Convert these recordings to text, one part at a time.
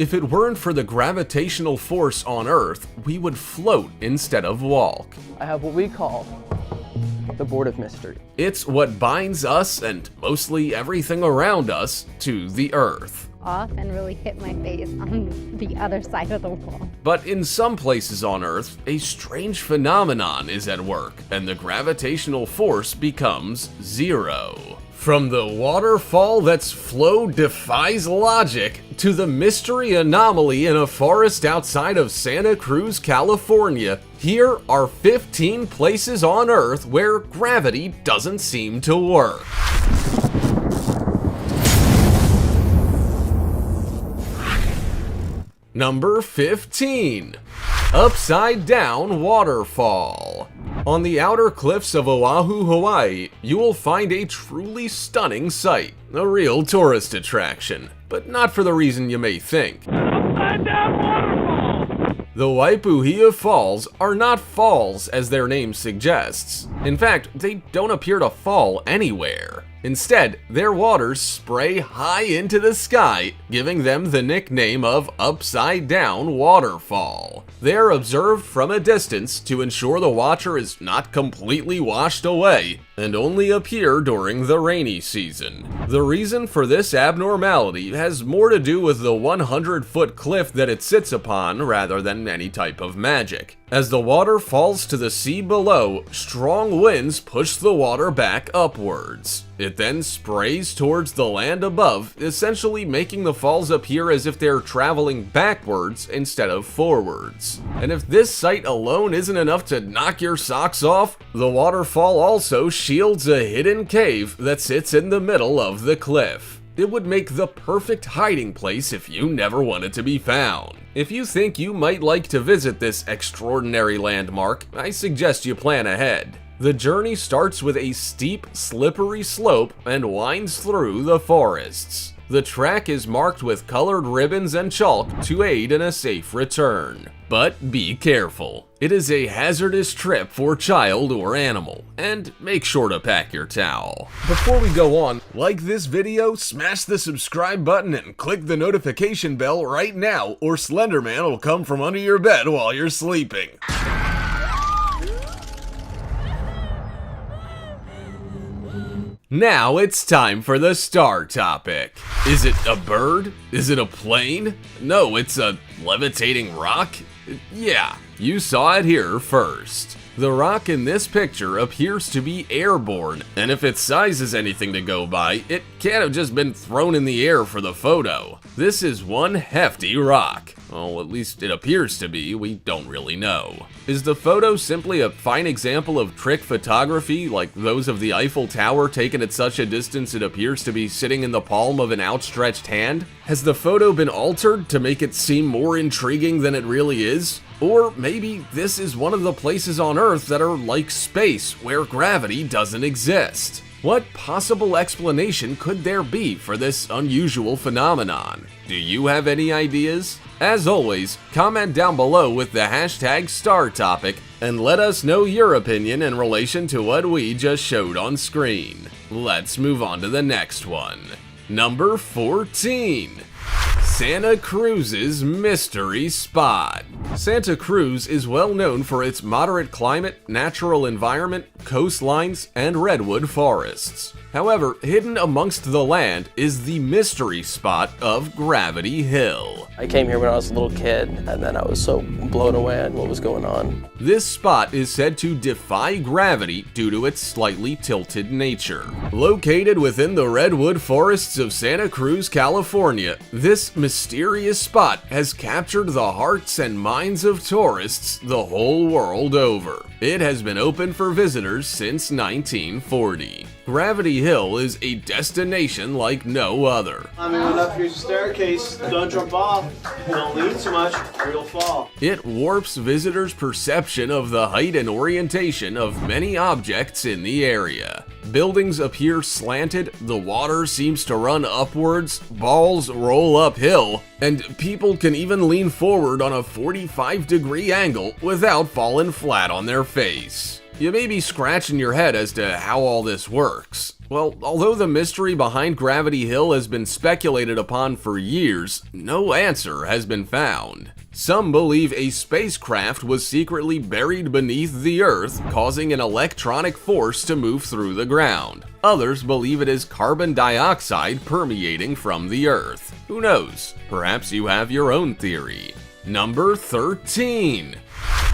If it weren't for the gravitational force on Earth, we would float instead of walk. I have what we call the board of mystery. It's what binds us and mostly everything around us to the Earth. Off and really hit my face on the other side of the wall. But in some places on Earth, a strange phenomenon is at work, and the gravitational force becomes zero. From the waterfall that's flow defies logic, to the mystery anomaly in a forest outside of Santa Cruz, California, here are 15 places on Earth where gravity doesn't seem to work. Number 15. Upside Down Waterfall. On the outer cliffs of Oahu, Hawaii, you will find a truly stunning sight, a real tourist attraction, but not for the reason you may think. Upside Down Waterfall! The Waipuhia Falls are not falls as their name suggests. In fact, they don't appear to fall anywhere. Instead, their waters spray high into the sky, giving them the nickname of Upside Down Waterfall. They are observed from a distance to ensure the watcher is not completely washed away, and only appear during the rainy season. The reason for this abnormality has more to do with the 100-foot cliff that it sits upon rather than any type of magic. As the water falls to the sea below, strong winds push the water back upwards. It then sprays towards the land above, essentially making the falls appear as if they're traveling backwards instead of forwards. And if this sight alone isn't enough to knock your socks off, the waterfall also shields a hidden cave that sits in the middle of the cliff. It would make the perfect hiding place if you never wanted to be found. If you think you might like to visit this extraordinary landmark, I suggest you plan ahead. The journey starts with a steep, slippery slope and winds through the forests. The track is marked with colored ribbons and chalk to aid in a safe return. But be careful. It is a hazardous trip for child or animal, and make sure to pack your towel. Before we go on, like this video, smash the subscribe button and click the notification bell right now, or Slenderman will come from under your bed while you're sleeping. Now it's time for the star topic. Is it a bird? Is it a plane? No, it's a levitating rock? Yeah, you saw it here first. The rock in this picture appears to be airborne, and if its size is anything to go by, it can't have just been thrown in the air for the photo. This is one hefty rock. Well, at least it appears to be, we don't really know. Is the photo simply a fine example of trick photography, like those of the Eiffel Tower taken at such a distance it appears to be sitting in the palm of an outstretched hand? Has the photo been altered to make it seem more intriguing than it really is? Or maybe this is one of the places on Earth that are like space, where gravity doesn't exist. What possible explanation could there be for this unusual phenomenon? Do you have any ideas? As always, comment down below with the hashtag StarTopic and let us know your opinion in relation to what we just showed on screen. Let's move on to the next one. Number 14. Santa Cruz's Mystery Spot. Santa Cruz is well known for its moderate climate, natural environment, coastlines, and redwood forests. However, hidden amongst the land is the mystery spot of Gravity Hill. I came here when I was a little kid, and then I was so blown away at what was going on. This spot is said to defy gravity due to its slightly tilted nature. Located within the redwood forests of Santa Cruz, California, this mysterious spot has captured the hearts and minds of tourists the whole world over. It has been open for visitors since 1940. Gravity Hill is a destination like no other. Up here's a staircase. Don't jump off. Don't lean too much or you'll fall. It warps visitors' perception of the height and orientation of many objects in the area. Buildings appear slanted, the water seems to run upwards, balls roll uphill, and people can even lean forward on a 45-degree angle without falling flat on their face. You may be scratching your head as to how all this works. Well, although the mystery behind Gravity Hill has been speculated upon for years, no answer has been found. Some believe a spacecraft was secretly buried beneath the Earth, causing an electronic force to move through the ground. Others believe it is carbon dioxide permeating from the Earth. Who knows? Perhaps you have your own theory. Number 13.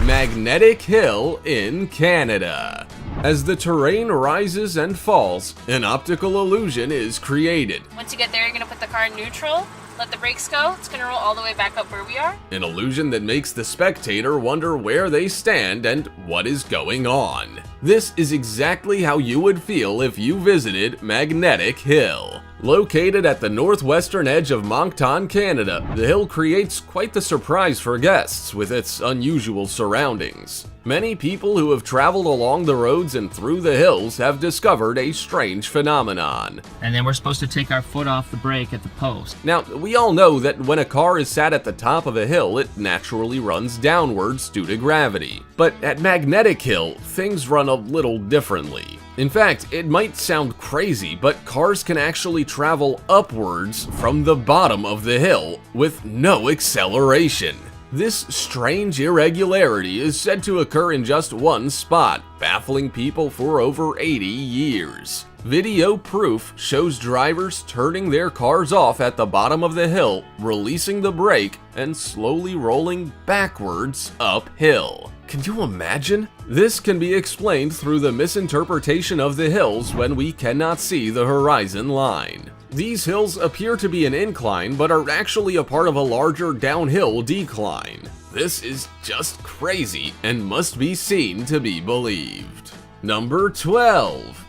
Magnetic Hill in Canada. As the terrain rises and falls, an optical illusion is created. Once you get there, you're gonna put the car in neutral, let the brakes go, it's gonna roll all the way back up where we are. An illusion that makes the spectator wonder where they stand and what is going on. This is exactly how you would feel if you visited Magnetic Hill. Located at the northwestern edge of Moncton, Canada, the hill creates quite the surprise for guests with its unusual surroundings. Many people who have traveled along the roads and through the hills have discovered a strange phenomenon. And then we're supposed to take our foot off the brake at the post. Now, we all know that when a car is sat at the top of a hill, it naturally runs downwards due to gravity. But at Magnetic Hill, things run a little differently. In fact, it might sound crazy, but cars can actually travel upwards from the bottom of the hill with no acceleration. This strange irregularity is said to occur in just one spot, baffling people for over 80 years. Video proof shows drivers turning their cars off at the bottom of the hill, releasing the brake, and slowly rolling backwards uphill. Can you imagine? This can be explained through the misinterpretation of the hills when we cannot see the horizon line. These hills appear to be an incline, but are actually a part of a larger downhill decline. This is just crazy and must be seen to be believed. Number 12.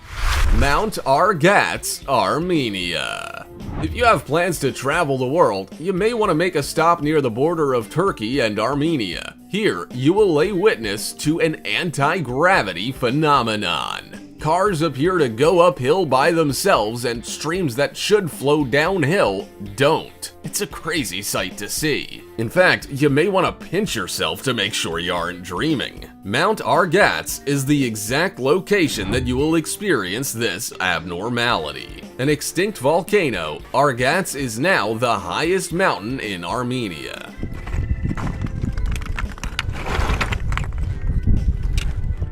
Mount Argats, Armenia. If you have plans to travel the world, you may want to make a stop near the border of Turkey and Armenia. Here, you will lay witness to an anti-gravity phenomenon. Cars appear to go uphill by themselves and streams that should flow downhill don't. It's a crazy sight to see. In fact, you may want to pinch yourself to make sure you aren't dreaming. Mount Argats is the exact location that you will experience this abnormality. An extinct volcano, Argats is now the highest mountain in Armenia.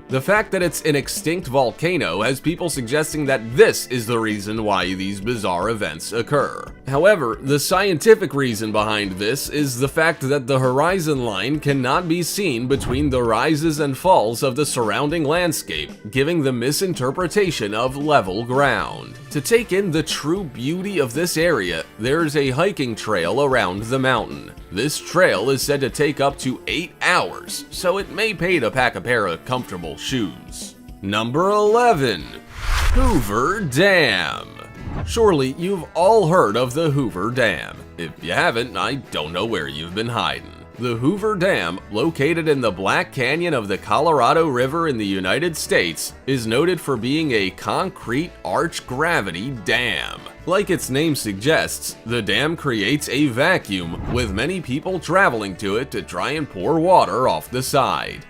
The fact that it's an extinct volcano has people suggesting that this is the reason why these bizarre events occur. However, the scientific reason behind this is the fact that the horizon line cannot be seen between the rises and falls of the surrounding landscape, giving the misinterpretation of level ground. To take in the true beauty of this area, there is a hiking trail around the mountain. This trail is said to take up to 8 hours, so it may pay to pack a pair of comfortable shoes. Number 11. Hoover Dam. Surely you've all heard of the Hoover Dam. If you haven't, I don't know where you've been hiding. The Hoover Dam, located in the Black Canyon of the Colorado River in the United States, is noted for being a concrete arch-gravity dam. Like its name suggests, the dam creates a vacuum, with many people traveling to it to try and pour water off the side.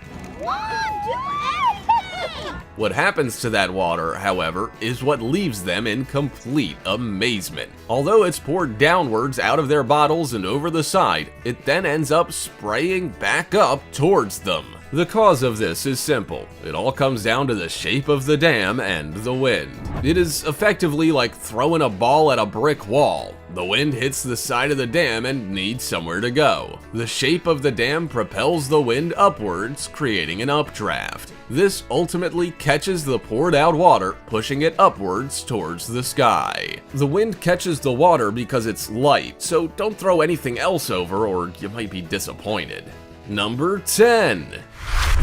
What happens to that water, however, is what leaves them in complete amazement. Although it's poured downwards out of their bottles and over the side, it then ends up spraying back up towards them. The cause of this is simple. It all comes down to the shape of the dam and the wind. It is effectively like throwing a ball at a brick wall. The wind hits the side of the dam and needs somewhere to go. The shape of the dam propels the wind upwards, creating an updraft. This ultimately catches the poured out water, pushing it upwards towards the sky. The wind catches the water because it's light, so don't throw anything else over or you might be disappointed. Number 10.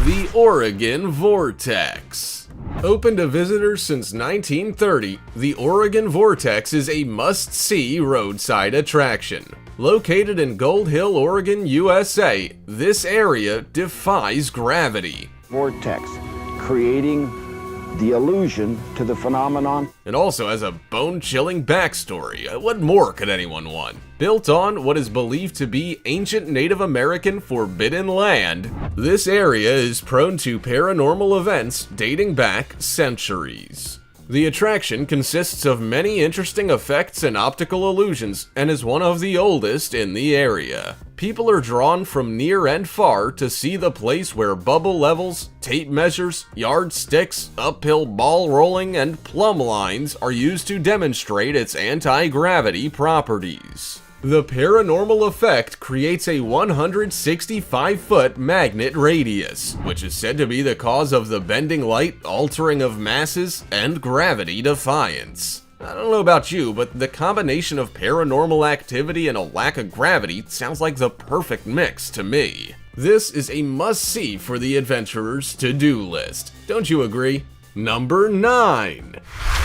The Oregon Vortex. Open to visitors since 1930, the Oregon Vortex is a must-see roadside attraction. Located in Gold Hill, Oregon, USA, this area defies gravity. Vortex, creating the allusion to the phenomenon. And also has a bone-chilling backstory. What more could anyone want? Built on what is believed to be ancient Native American forbidden land, this area is prone to paranormal events dating back centuries. The attraction consists of many interesting effects and optical illusions and is one of the oldest in the area. People are drawn from near and far to see the place where bubble levels, tape measures, yardsticks, uphill ball rolling, and plumb lines are used to demonstrate its anti-gravity properties. The paranormal effect creates a 165-foot magnet radius, which is said to be the cause of the bending light, altering of masses, and gravity defiance. I don't know about you, but the combination of paranormal activity and a lack of gravity sounds like the perfect mix to me. This is a must-see for the adventurer's to-do list. Don't you agree? Number 9.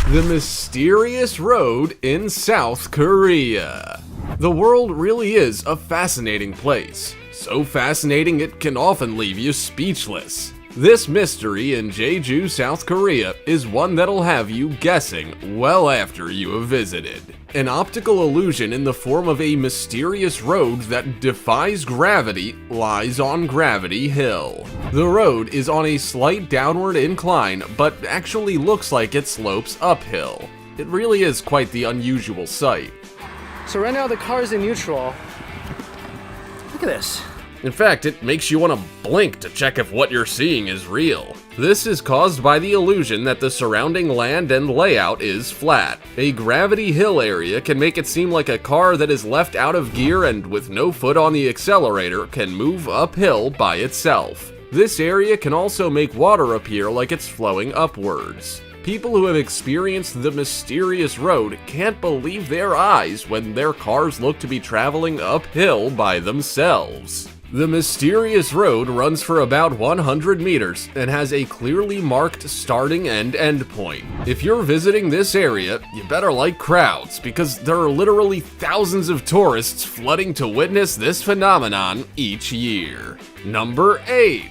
The Mysterious Road in South Korea. The world really is a fascinating place. So fascinating it can often leave you speechless. This mystery in Jeju, South Korea is one that'll have you guessing well after you have visited. An optical illusion in the form of a mysterious road that defies gravity lies on Gravity Hill. The road is on a slight downward incline, but actually looks like it slopes uphill. It really is quite the unusual sight. So right now the car's in neutral. Look at this. In fact, it makes you want to blink to check if what you're seeing is real. This is caused by the illusion that the surrounding land and layout is flat. A Gravity Hill area can make it seem like a car that is left out of gear and with no foot on the accelerator can move uphill by itself. This area can also make water appear like it's flowing upwards. People who have experienced the mysterious road can't believe their eyes when their cars look to be traveling uphill by themselves. The mysterious road runs for about 100 meters and has a clearly marked starting and end point. If you're visiting this area, you better like crowds because there are literally thousands of tourists flooding to witness this phenomenon each year. Number 8.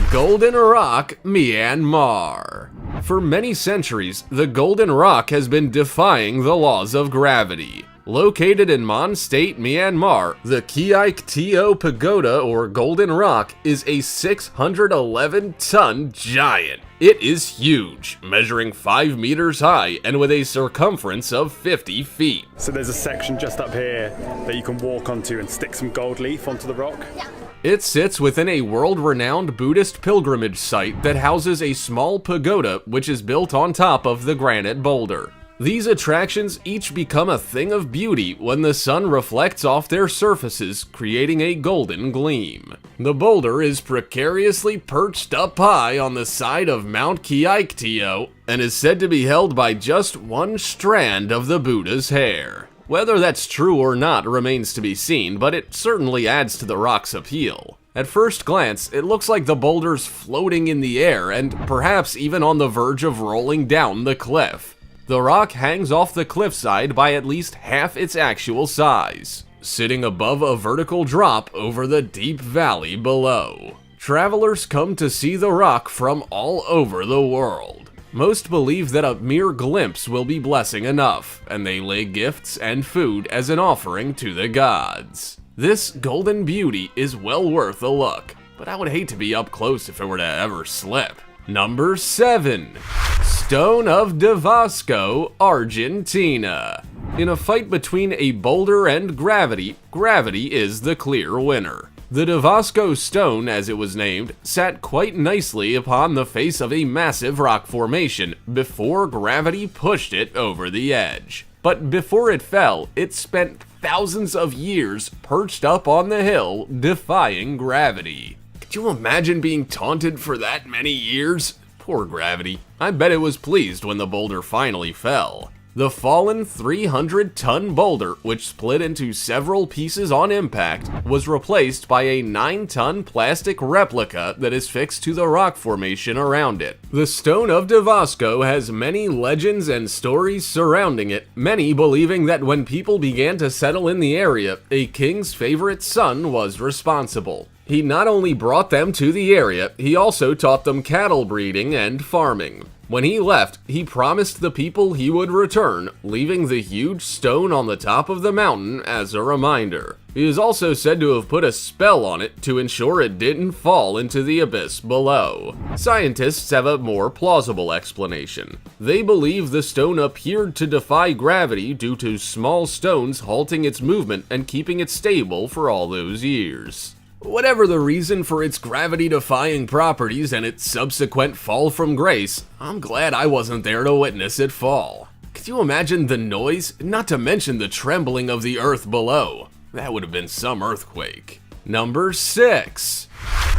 Golden Rock, Myanmar. For many centuries, the Golden Rock has been defying the laws of gravity. Located in Mon State, Myanmar, the Kiaik Teo Pagoda, or Golden Rock, is a 611-ton giant. It is huge, measuring 5 meters high and with a circumference of 50 feet. So there's a section just up here that you can walk onto and stick some gold leaf onto the rock? Yeah. It sits within a world-renowned Buddhist pilgrimage site that houses a small pagoda which is built on top of the granite boulder. These attractions each become a thing of beauty when the sun reflects off their surfaces, creating a golden gleam. The boulder is precariously perched up high on the side of Mount Kiaiktio and is said to be held by just one strand of the Buddha's hair. Whether that's true or not remains to be seen, but it certainly adds to the rock's appeal. At first glance, it looks like the boulder's floating in the air and perhaps even on the verge of rolling down the cliff. The rock hangs off the cliffside by at least half its actual size, sitting above a vertical drop over the deep valley below. Travelers come to see the rock from all over the world. Most believe that a mere glimpse will be blessing enough, and they lay gifts and food as an offering to the gods. This golden beauty is well worth a look, but I would hate to be up close if it were to ever slip. Number 7. Stone of Davosco, Argentina. In a fight between a boulder and gravity, gravity is the clear winner. The Davosco stone, as it was named, sat quite nicely upon the face of a massive rock formation before gravity pushed it over the edge. But before it fell, it spent thousands of years perched up on the hill, defying gravity. Could you imagine being taunted for that many years? Poor gravity. I bet it was pleased when the boulder finally fell. The fallen 300-ton boulder, which split into several pieces on impact, was replaced by a 9-ton plastic replica that is fixed to the rock formation around it. The Stone of Davosco has many legends and stories surrounding it, many believing that when people began to settle in the area, a king's favorite son was responsible. He not only brought them to the area, he also taught them cattle breeding and farming. When he left, he promised the people he would return, leaving the huge stone on the top of the mountain as a reminder. He is also said to have put a spell on it to ensure it didn't fall into the abyss below. Scientists have a more plausible explanation. They believe the stone appeared to defy gravity due to small stones halting its movement and keeping it stable for all those years. Whatever the reason for its gravity-defying properties and its subsequent fall from grace, I'm glad I wasn't there to witness it fall. Could you imagine the noise, not to mention the trembling of the earth below? That would have been some earthquake. Number 6.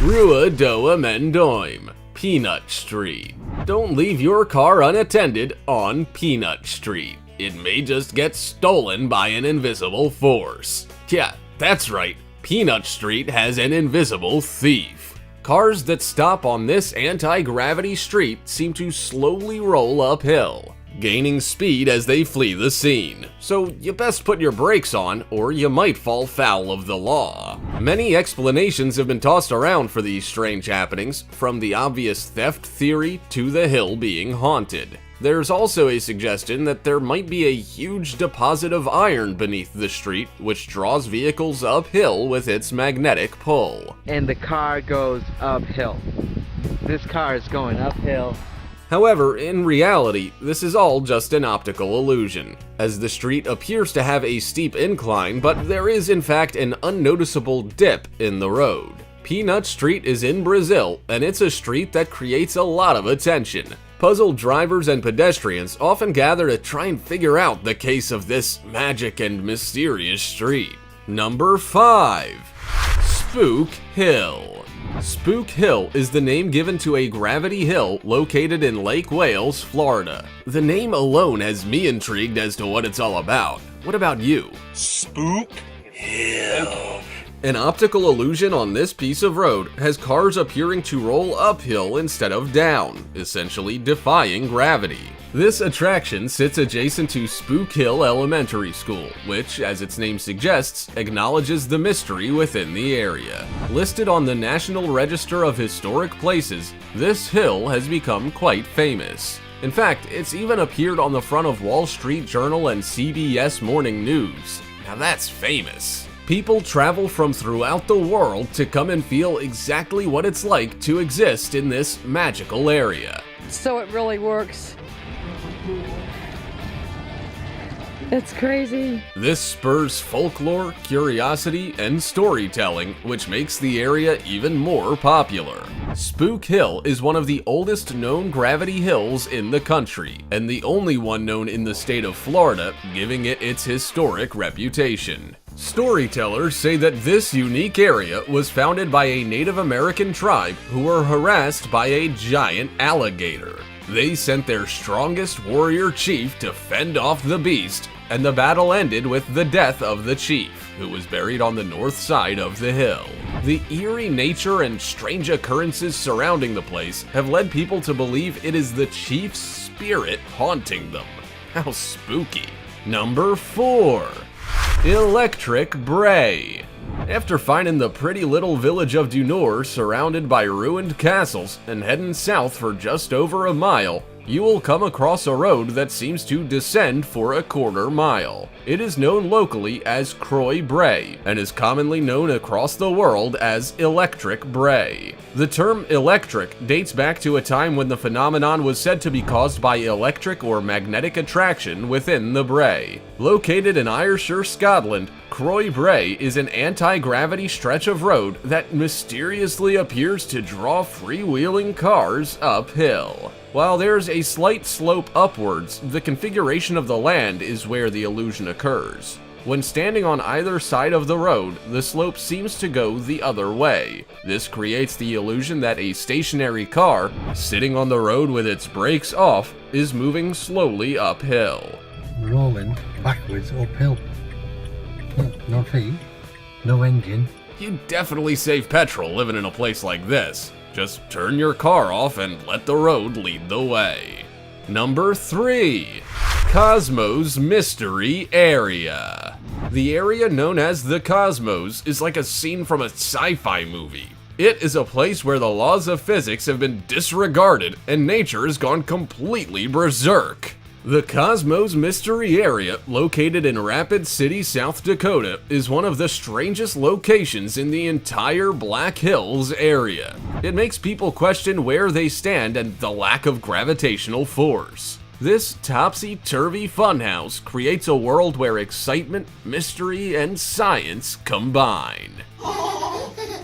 Rua Doa Mendoim, Peanut Street. Don't leave your car unattended on Peanut Street. It may just get stolen by an invisible force. Yeah, that's right. Peanut Street has an invisible thief. Cars that stop on this anti-gravity street seem to slowly roll uphill, gaining speed as they flee the scene. So you best put your brakes on, or you might fall foul of the law. Many explanations have been tossed around for these strange happenings, from the obvious theft theory to the hill being haunted. There's also a suggestion that there might be a huge deposit of iron beneath the street, which draws vehicles uphill with its magnetic pull. And the car goes uphill. This car is going uphill. However, in reality, this is all just an optical illusion, as the street appears to have a steep incline, but there is in fact an unnoticeable dip in the road. Peanut Street is in Brazil, and it's a street that creates a lot of attention. Puzzled drivers and pedestrians often gather to try and figure out the case of this magic and mysterious street. Number 5. Spook Hill. Spook Hill is the name given to a gravity hill located in Lake Wales, Florida. The name alone has me intrigued as to what it's all about. What about you? Spook Hill. An optical illusion on this piece of road has cars appearing to roll uphill instead of down, essentially defying gravity. This attraction sits adjacent to Spook Hill Elementary School, which, as its name suggests, acknowledges the mystery within the area. Listed on the National Register of Historic Places, this hill has become quite famous. In fact, it's even appeared on the front of Wall Street Journal and CBS Morning News. Now that's famous. People travel from throughout the world to come and feel exactly what it's like to exist in this magical area. So it really works. It's crazy. This spurs folklore, curiosity, and storytelling, which makes the area even more popular. Spook Hill is one of the oldest known gravity hills in the country, and the only one known in the state of Florida, giving it its historic reputation. Storytellers say that this unique area was founded by a Native American tribe who were harassed by a giant alligator. They sent their strongest warrior chief to fend off the beast, and the battle ended with the death of the chief, who was buried on the north side of the hill. The eerie nature and strange occurrences surrounding the place have led people to believe it is the chief's spirit haunting them. How spooky. Number 4. Electric Bray. After finding the pretty little village of Du Nord surrounded by ruined castles and heading south for just over a mile, you will come across a road that seems to descend for a quarter mile. It is known locally as Croix Bray and is commonly known across the world as Electric Bray. The term electric dates back to a time when the phenomenon was said to be caused by electric or magnetic attraction within the Bray. Located in Ayrshire, Scotland, Croix Bray is an anti-gravity stretch of road that mysteriously appears to draw freewheeling cars uphill. While there's a slight slope upwards, the configuration of the land is where the illusion occurs. When standing on either side of the road, the slope seems to go the other way. This creates the illusion that a stationary car, sitting on the road with its brakes off, is moving slowly uphill. Rolling backwards uphill. No feet, no engine. You definitely save petrol living in a place like this. Just turn your car off and let the road lead the way. Number 3. Cosmos Mystery Area. The area known as the Cosmos is like a scene from a sci-fi movie. It is a place where the laws of physics have been disregarded and nature has gone completely berserk. The Cosmos Mystery Area, located in Rapid City, South Dakota, is one of the strangest locations in the entire Black Hills area. It makes people question where they stand and the lack of gravitational force. This topsy-turvy funhouse creates a world where excitement, mystery, and science combine.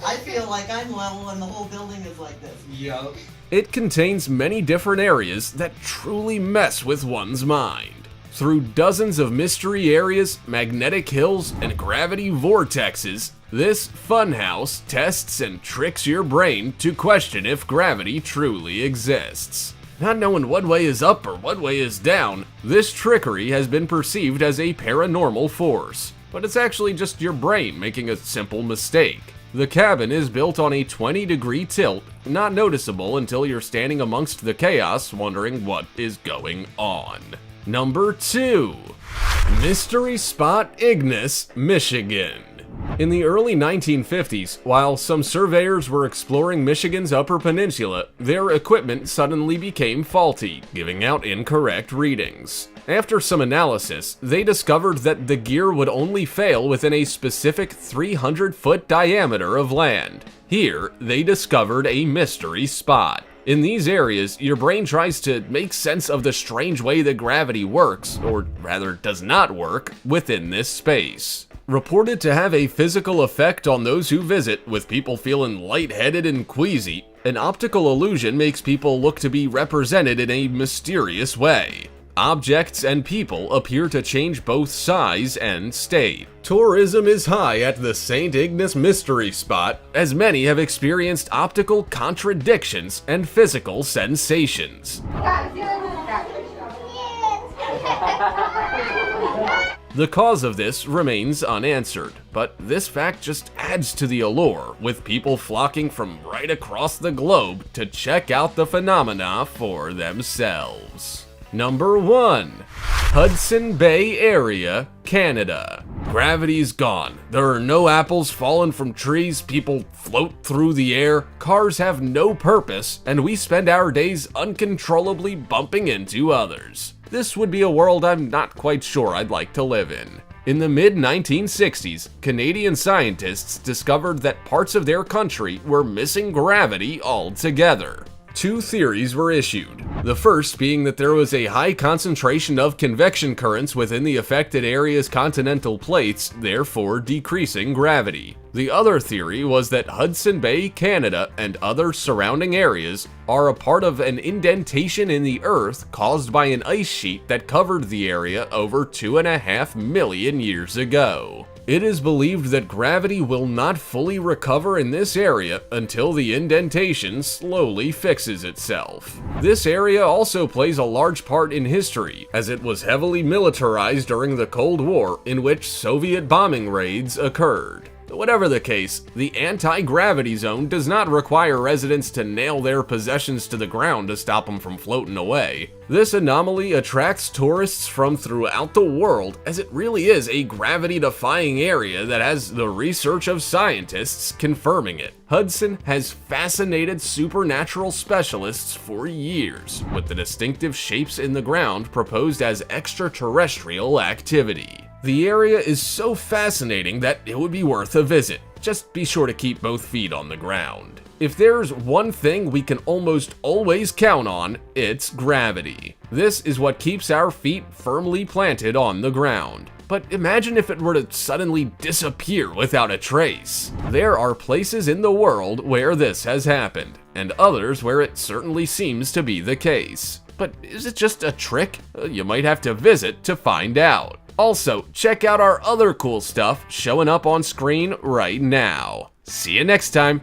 I feel like I'm level and the whole building is like this. Yup. It contains many different areas that truly mess with one's mind. Through dozens of mystery areas, magnetic hills, and gravity vortexes, this funhouse tests and tricks your brain to question if gravity truly exists. Not knowing what way is up or what way is down, this trickery has been perceived as a paranormal force, but it's actually just your brain making a simple mistake. The cabin is built on a 20-degree tilt, not noticeable until you're standing amongst the chaos wondering what is going on. Number 2. Mystery Spot Ignis, Michigan. In the early 1950s, while some surveyors were exploring Michigan's Upper Peninsula, their equipment suddenly became faulty, giving out incorrect readings. After some analysis, they discovered that the gear would only fail within a specific 300-foot diameter of land. Here, they discovered a mystery spot. In these areas, your brain tries to make sense of the strange way that gravity works, or rather does not work, within this space. Reported to have a physical effect on those who visit, with people feeling lightheaded and queasy, an optical illusion makes people look to be represented in a mysterious way. Objects and people appear to change both size and state. Tourism is high at the St. Ignis Mystery Spot, as many have experienced optical contradictions and physical sensations. The cause of this remains unanswered, but this fact just adds to the allure, with people flocking from right across the globe to check out the phenomena for themselves. Number 1. Hudson Bay Area, Canada. Gravity's gone. There are no apples falling from trees, people float through the air, cars have no purpose, and we spend our days uncontrollably bumping into others. This would be a world I'm not quite sure I'd like to live in. In the mid-1960s, Canadian scientists discovered that parts of their country were missing gravity altogether. 2 theories were issued. The first being that there was a high concentration of convection currents within the affected area's continental plates, therefore decreasing gravity. The other theory was that Hudson Bay, Canada, and other surrounding areas are a part of an indentation in the Earth caused by an ice sheet that covered the area over 2.5 million years ago. It is believed that gravity will not fully recover in this area until the indentation slowly fixes itself. This area also plays a large part in history, as it was heavily militarized during the Cold War, in which Soviet bombing raids occurred. Whatever the case, the anti-gravity zone does not require residents to nail their possessions to the ground to stop them from floating away. This anomaly attracts tourists from throughout the world, as it really is a gravity-defying area that has the research of scientists confirming it. Hudson has fascinated supernatural specialists for years, with the distinctive shapes in the ground proposed as extraterrestrial activity. The area is so fascinating that it would be worth a visit. Just be sure to keep both feet on the ground. If there's one thing we can almost always count on, it's gravity. This is what keeps our feet firmly planted on the ground. But imagine if it were to suddenly disappear without a trace. There are places in the world where this has happened, and others where it certainly seems to be the case. But is it just a trick? You might have to visit to find out. Also, check out our other cool stuff showing up on screen right now. See you next time.